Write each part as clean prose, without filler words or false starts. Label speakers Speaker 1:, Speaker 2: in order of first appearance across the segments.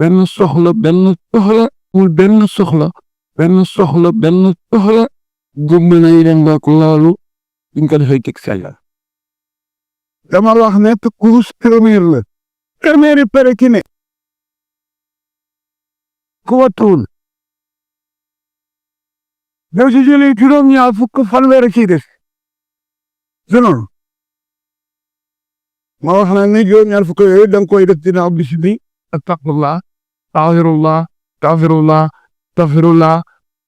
Speaker 1: benn soxla benn soxla amul benn soxla benn soxla gëm na yeneen ba ko loolu duñ ko defee teg sellal dama wax ne te course première la première yi pare ki ne ku wattuwul yow si jëlee juróom-ñaar fukk fanweer ciy def sinon ma wax na ne juróom-ñaar fukk yooyu da nga koy def dina am bis bi astafirullah tafirullah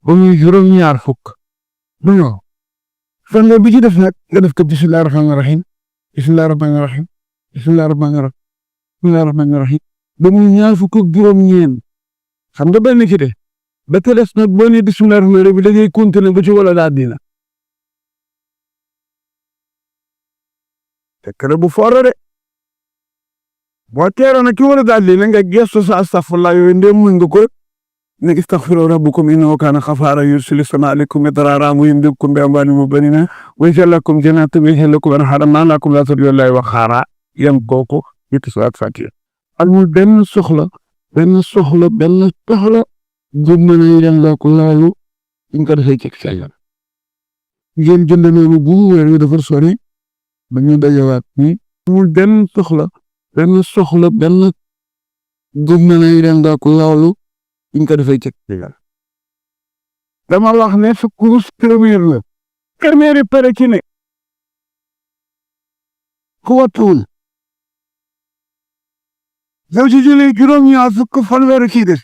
Speaker 1: ba muy juróom-ñaar fukk du ñëw fanweer bi ci def nag nga def ko bismillahi rahmaani rahim bismillahi rahmaani rahim bismillahi rahmaani rahim bismillahi rahmaani rahim ba muy ñaar fukk ak juróom-ñeent xam nga benn ci de ba te des nag boo nee bismillahi rahmaani rahim da ngay continuer ba ci wala daa dina te kër bu foora de boo teeroon nag ki wala daa dina nga gestu sa astafurlah yooyu ndéem mën nga ko nag istaghfiru rabbakum innahu kaana ghaffaaran yursilu samaa alaykum midraaran wa yumdidkum bi amwaalin wa baniina wa yaj'al lakum jannaatin wa yaj'al lakum anhaaran maa lakum laa tarjuuna lillaahi waqaaran yem kooku it salaat fatiha amul benn soxla gëm na yeneen la ko loolu duñ ko defee teg sellal ngeen jënd noonu bu weer wi dafa sori ba ñu dajawaat ni amul benn soxla gëm na yeneen la ko loolu duñ ko defee teg sellal dama wax ne sa course première la première yi pare ci ne ku wattuwul yow si jëlee juróom-ñaar fukk fanweer ciy def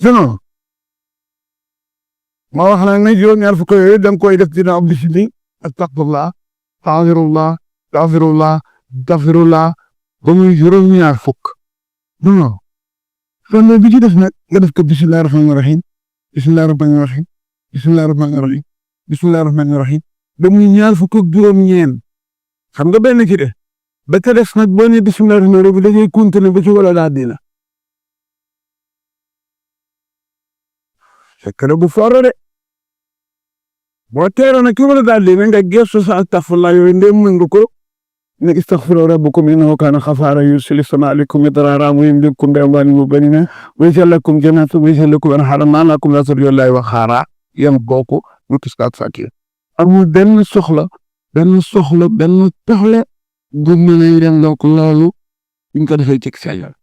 Speaker 1: sinon ma wax na ne juróom-ñaar fukk yooyu da nga koy def dina am bis bi astafirullah tafirullah ba muy juróom-ñaar fukk non fanweer bi ci def nag nga def ko bismillahi rahmaani rahim bismillahi rahmaani rahim bismillahi rahmaani rahim bismillahi rahmaani rahim ba muy ñaar fukk ak juróom-ñeent xam nga benn ci de ba te des nag boo nee bismillahi rahmaani rahim da ngay continuer ba ci wala daa dina fekk na bu foora de boo teeroon nag ki wala daa dina nga gestu sa astafurlah yooyu ndéem mën nga ko nag istaghfiru rabbakum innahu kaana ghaffaaran yursilu samaa alaykum midraaran wa yumdidkum bi amwaalin wa baniina wa yaj'al lakum jannaatin wa yaj'al lakum anhaaran maa lakum laa tarjuuna lillaahi waqaaran yem kooku ñu salaat fatiha amul benn soxla gëm na yeneen la ko loolu duñ ko defee teg sellal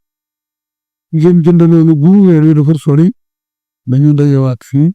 Speaker 1: ngeen jënd noonu bu weer wi dafa sori ba ñu dajawaat fii